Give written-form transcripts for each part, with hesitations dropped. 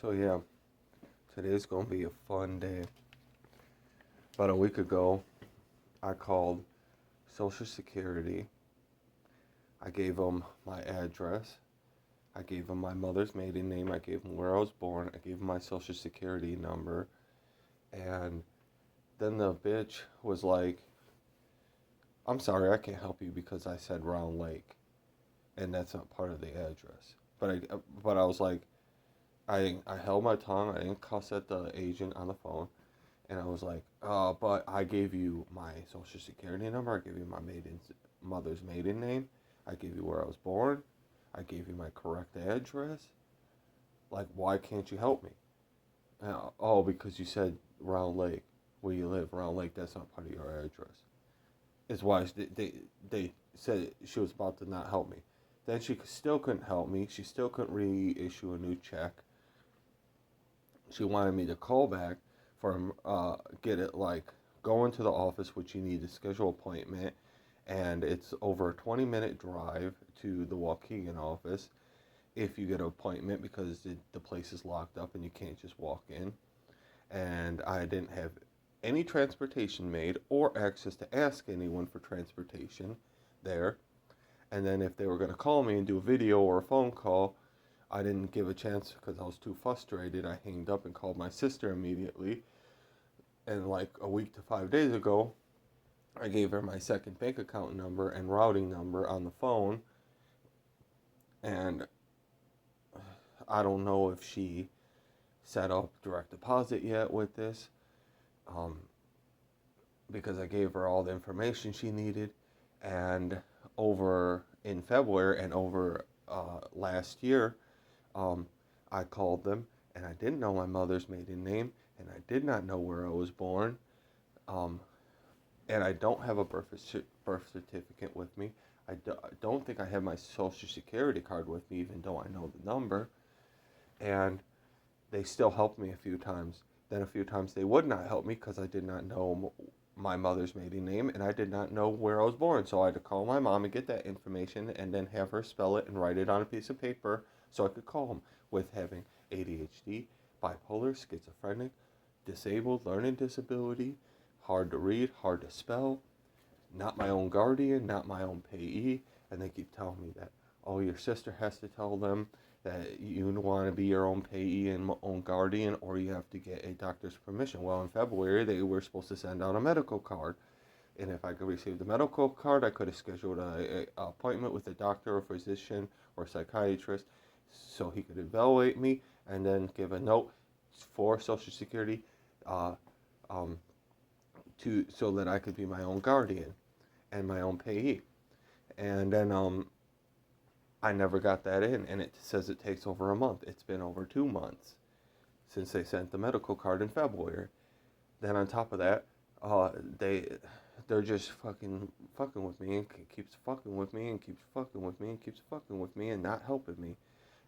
So yeah, today's gonna be a fun day. About a week ago, I called Social Security. I gave them my address. I gave them my mother's maiden name. I gave them where I was born. I gave them my Social Security number. And then the bitch was like, "I'm sorry, I can't help you because I said Round Lake, and that's not part of the address." But I was like, I held my tongue. I didn't cuss at the agent on the phone. And I was like, but I gave you my social security number. I gave you my mother's maiden name. I gave you where I was born. I gave you my correct address. Like, why can't you help me? Oh, because you said Round Lake, where you live. Round Lake, that's not part of your address. Is why they said she was about to not help me. Then she still couldn't help me. She still couldn't reissue a new check. She wanted me to call back for get it like go into the office, which you need to schedule an appointment, and it's over a 20-minute drive to the Waukegan office if you get an appointment because the place is locked up and you can't just walk in. And I didn't have any transportation made or access to ask anyone for transportation there. And then if they were going to call me and do a video or a phone call, I didn't give a chance because I was too frustrated. I hanged up and called my sister immediately. And like a week to 5 days ago, I gave her my second bank account number and routing number on the phone. And I don't know if she set up direct deposit yet with this, um, because I gave her all the information she needed. And over in February and over last year, um, I called them and I didn't know my mother's maiden name and I did not know where I was born. Um, and I don't have a birth certificate with me. I don't think I have my social security card with me, even though I know the number. And they still helped me a few times. Then a few times they would not help me because I did not know my mother's maiden name and I did not know where I was born. So I had to call my mom and get that information and then have her spell it and write it on a piece of paper so I could call them. With having ADHD, bipolar, schizophrenic, disabled, learning disability, hard to read, hard to spell, not my own guardian, not my own payee, and they keep telling me that, oh, your sister has to tell them that you want to be your own payee and own guardian, or you have to get a doctor's permission. Well, in February, they were supposed to send out a medical card, and if I could receive the medical card, I could have scheduled a appointment with a doctor or physician or psychiatrist so he could evaluate me and then give a note for Social Security uh, um, to so that I could be my own guardian and my own payee. And then I never got that in, and it says it takes over a month. It's been over 2 months since they sent the medical card in February. Then on top of that, they're just fucking with me and keeps fucking with me and keeps fucking with me and keeps fucking with me and not helping me.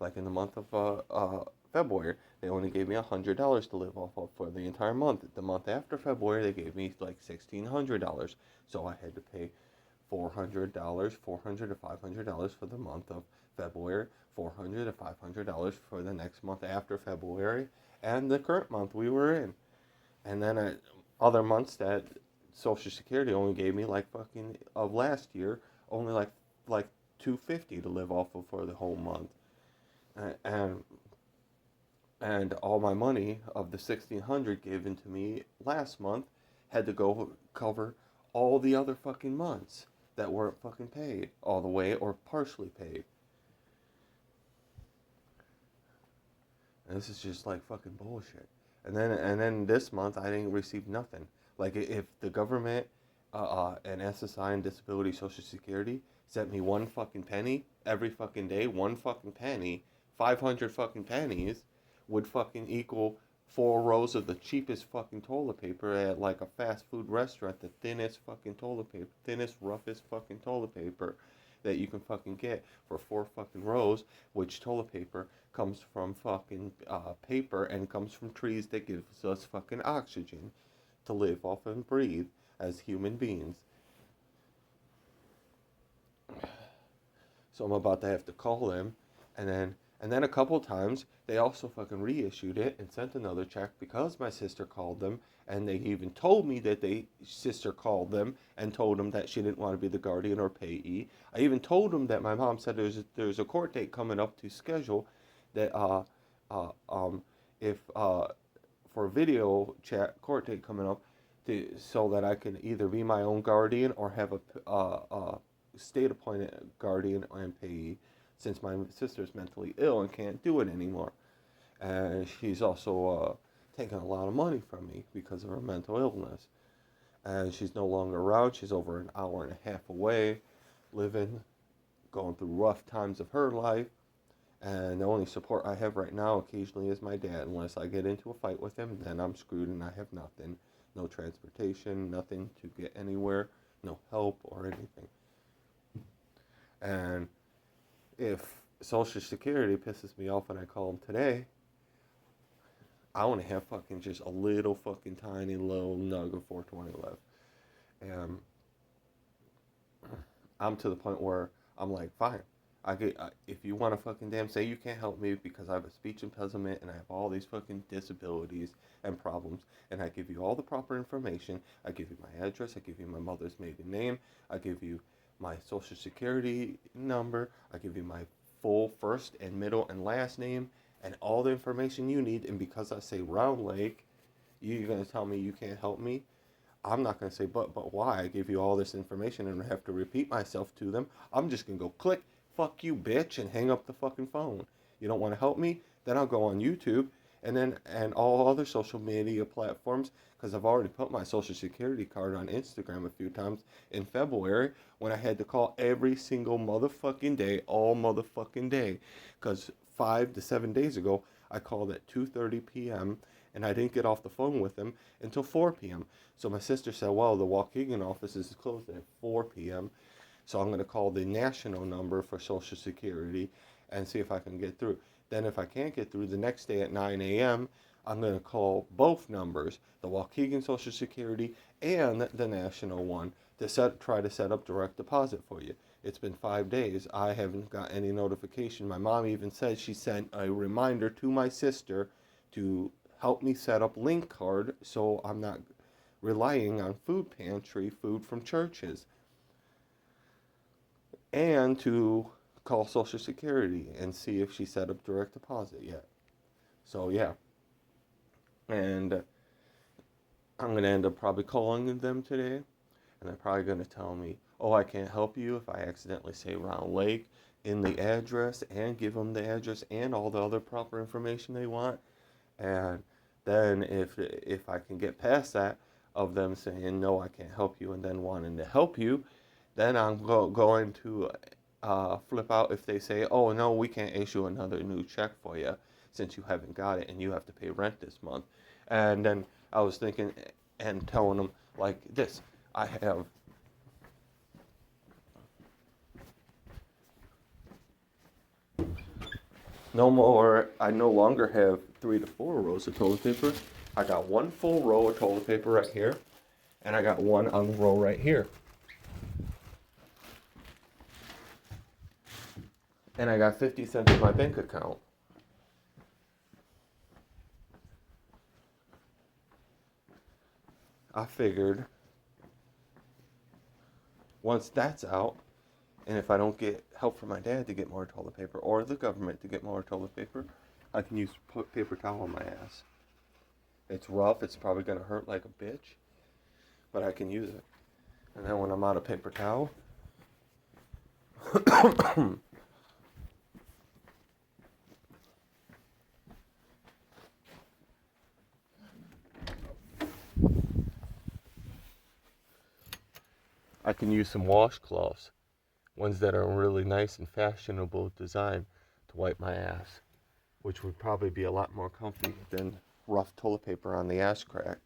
Like in the month of February, they only gave me $100 to live off of for the entire month. The month after February, they gave me like $1,600, so I had to pay $400, $400 to $500 for the month of February, $400 to $500 for the next month after February, and the current month we were in. And then other months that Social Security only gave me like fucking of last year, only like 250 to live off of for the whole month. And and all my money of the 1,600 given to me last month had to go cover all the other fucking months that weren't fucking paid all the way or partially paid. And this is just like fucking bullshit. And then this month I didn't receive nothing. Like if the government and SSI and Disability Social Security sent me one fucking penny every fucking day, one fucking penny, 500 fucking pennies would fucking equal 4 rows of the cheapest fucking toilet paper at like a fast food restaurant, the thinnest fucking toilet paper, thinnest, roughest fucking toilet paper that you can fucking get for 4 fucking rows, which toilet paper comes from fucking paper and comes from trees that gives us fucking oxygen to live off and breathe as human beings. So I'm about to have to call them and then And then a couple times, they also fucking reissued it and sent another check because my sister called them. And they even told me that sister called them and told them that she didn't want to be the guardian or payee. I even told them that my mom said there's a court date coming up to schedule that uh, um, if for a video chat court date coming up so that I can either be my own guardian or have a state appointed guardian and payee, since my sister's mentally ill and can't do it anymore. And she's also taking a lot of money from me because of her mental illness. And she's no longer around. She's over an hour and a half away, living, going through rough times of her life. And the only support I have right now occasionally is my dad. Unless I get into a fight with him, then I'm screwed and I have nothing. No transportation, nothing to get anywhere, no help or anything. And if Social Security pisses me off when I call them today, I want to have fucking just a little fucking tiny little nug of 420 left. And I'm to the point where I'm like, fine. If you want to fucking damn say you can't help me because I have a speech impediment and I have all these fucking disabilities and problems, and I give you all the proper information, I give you my address, I give you my mother's maiden name, I give you my social security number, I give you my full first and middle and last name, and all the information you need, and because I say Round Lake, you're going to tell me you can't help me? I'm not going to say, but why? I give you all this information and I have to repeat myself to them. I'm just going to go click, fuck you, bitch, and hang up the fucking phone. You don't want to help me? Then I'll go on YouTube and all other social media platforms, because I've already put my social security card on Instagram a few times in February when I had to call every single motherfucking day, all motherfucking day, because 5 to 7 days ago, I called at 2:30 p.m., and I didn't get off the phone with him until 4 p.m. So my sister said, well, the Waukegan office is closed at 4 p.m., so I'm going to call the national number for Social Security and see if I can get through. Then if I can't get through, the next day at 9 a.m., I'm going to call both numbers, the Waukegan Social Security and the national one, to try to set up direct deposit for you. It's been 5 days. I haven't got any notification. My mom even said she sent a reminder to my sister to help me set up Link Card so I'm not relying on food pantry food from churches, and to call Social Security and see if she set up direct deposit yet. So yeah, and I'm going to end up probably calling them today, and they're probably going to tell me, oh, I can't help you if I accidentally say Round Lake in the address, and give them the address and all the other proper information they want. And then if I can get past that, of them saying, no, I can't help you, and then wanting to help you, then I'm going to flip out if they say, oh, no, we can't issue another new check for you since you haven't got it and you have to pay rent this month. And then I was thinking and telling them like this, I have I no longer have 3 to 4 rolls of toilet paper. I got one full roll of toilet paper right here, and I got one on the roll right here. And I got 50 cents in my bank account. I figured once that's out, and if I don't get help from my dad to get more toilet paper, or the government to get more toilet paper, I can use paper towel on my ass. It's rough, it's probably going to hurt like a bitch, but I can use it. And then when I'm out of paper towel, I can use some washcloths, ones that are really nice and fashionable design, to wipe my ass, which would probably be a lot more comfy than rough toilet paper on the ass crack.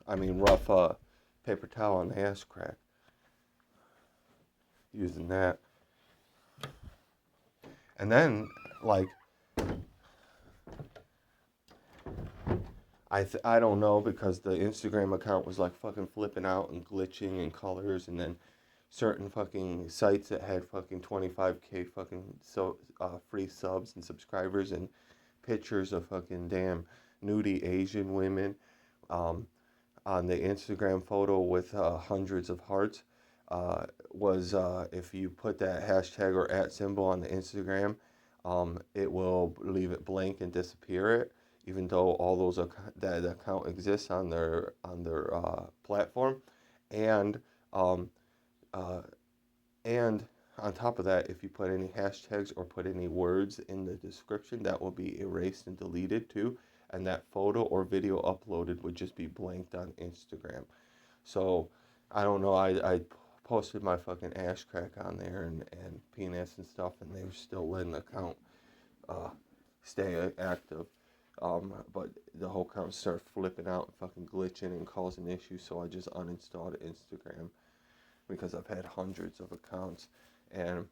I mean rough paper towel on the ass crack. Using that. And then, like, I don't know, because the Instagram account was like fucking flipping out and glitching and colors, and then certain fucking sites that had fucking 25K fucking free subs and subscribers and pictures of fucking damn nudie Asian women um, on the Instagram photo with hundreds of hearts was if you put that hashtag or @ symbol on the Instagram, it will leave it blank and disappear it, even though all those that account exists on their platform, and um, uh, and on top of that, if you put any hashtags or put any words in the description, that will be erased and deleted too. And that photo or video uploaded would just be blanked on Instagram. So I don't know. I posted my fucking ass crack on there and penis and stuff, and they were still letting the account uh, stay active. But the whole account started flipping out and fucking glitching and causing issues. So I just uninstalled Instagram because I've had hundreds of accounts. And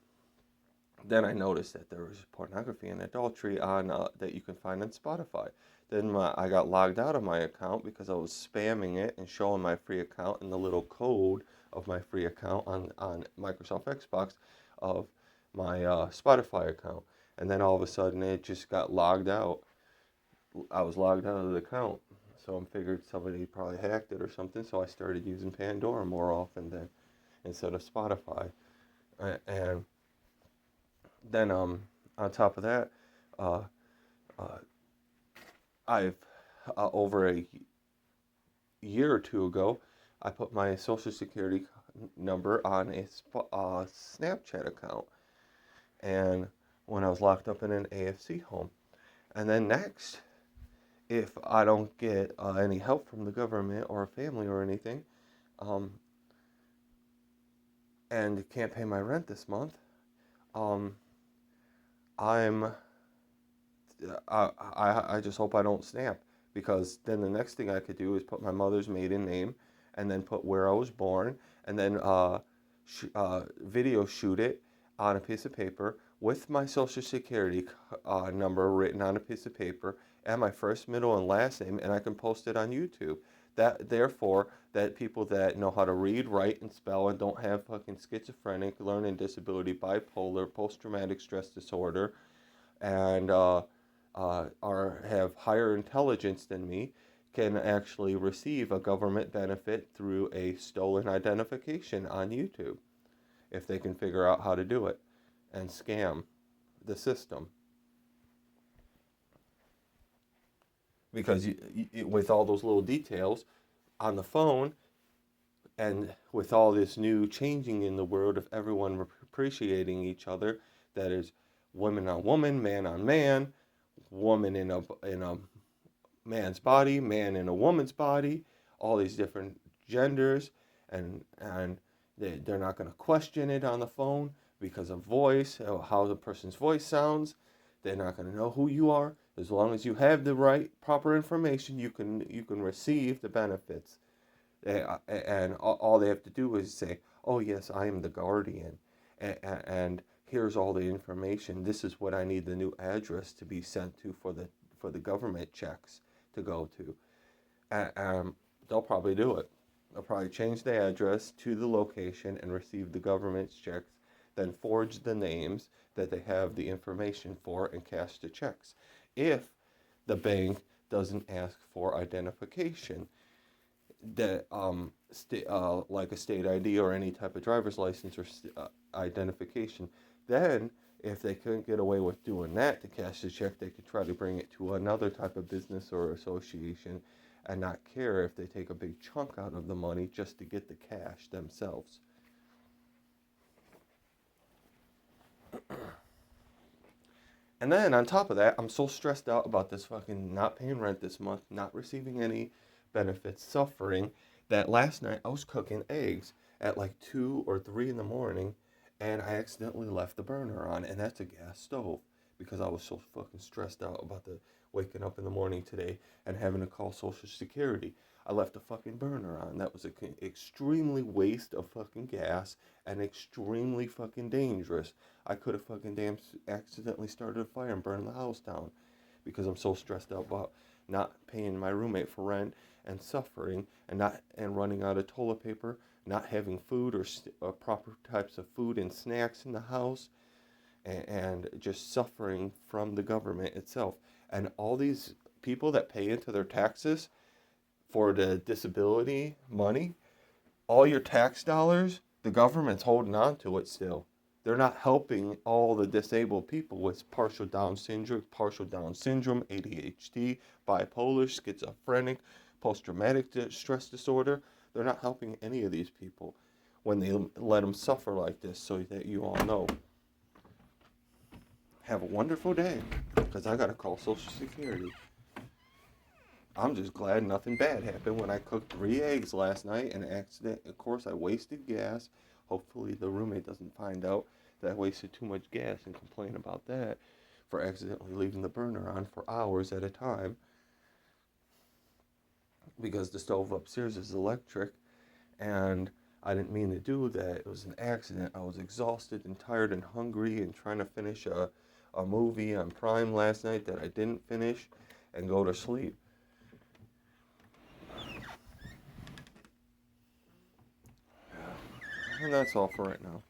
then I noticed that there was pornography and adultery on that you can find on Spotify. Then I got logged out of my account because I was spamming it and showing my free account and the little code of my free account on Microsoft Xbox of my Spotify account. And then all of a sudden it just got logged out. I was logged out of the account. So I figured somebody probably hacked it or something. So I started using Pandora more often than instead of Spotify. And then on top of that, uh, uh, I've over a year or two ago, I put my social security number on a Snapchat account, and when I was locked up in an AFC home, and then next, if I don't get any help from the government or a family or anything, um, and can't pay my rent this month, um, I'm I just hope I don't snap, because then the next thing I could do is put my mother's maiden name and then put where I was born, and then video shoot it on a piece of paper with my social security number written on a piece of paper and my first, middle, and last name, and I can post it on YouTube. That therefore that people that know how to read, write, and spell and don't have fucking schizophrenic, learning disability, bipolar, post-traumatic stress disorder, and have higher intelligence than me can actually receive a government benefit through a stolen identification on YouTube if they can figure out how to do it and scam the system. Because with all those little details on the phone, and with all this new changing in the world of everyone appreciating each other, that is woman on woman, man on man, woman in a man's body, man in a woman's body, all these different genders, and they're not going to question it on the phone because of voice, or how the person's voice sounds. They're not going to know who you are. As long as you have the right proper information, you can receive the benefits. And all they have to do is say, "Oh yes, I am the guardian," and here's all the information. This is what I need the new address to be sent to for the government checks to go to. They'll probably do it. They'll probably change the address to the location and receive the government's checks, then forge the names that they have the information for and cash the checks. If the bank doesn't ask for identification, that like a state ID or any type of driver's license or identification, then if they couldn't get away with doing that to cash the check, they could try to bring it to another type of business or association and not care if they take a big chunk out of the money just to get the cash themselves. And then on top of that, I'm so stressed out about this fucking not paying rent this month, not receiving any benefits, suffering, that last night I was cooking eggs at like 2 or 3 in the morning, and I accidentally left the burner on, and that's a gas stove, because I was so fucking stressed out about the waking up in the morning today and having to call Social Security. I left the fucking burner on. That was extremely waste of fucking gas and extremely fucking dangerous. I could have fucking damn accidentally started a fire and burned the house down because I'm so stressed out about not paying my roommate for rent and suffering and running out of toilet paper not having food or proper types of food and snacks in the house, and just suffering from the government itself. And all these people that pay into their taxes for the disability money, all your tax dollars, the government's holding on to it still. They're not helping all the disabled people with partial Down syndrome, ADHD, bipolar, schizophrenic, post-traumatic stress disorder. They're not helping any of these people when they let them suffer like this, so that you all know. Have a wonderful day, because I got to call Social Security. I'm just glad nothing bad happened when I cooked 3 eggs last night and accident. Of course, I wasted gas. Hopefully, the roommate doesn't find out that I wasted too much gas and complain about that for accidentally leaving the burner on for hours at a time, because the stove upstairs is electric, and I didn't mean to do that. It was an accident. I was exhausted and tired and hungry and trying to finish a movie on Prime last night that I didn't finish and go to sleep. And that's all for right now.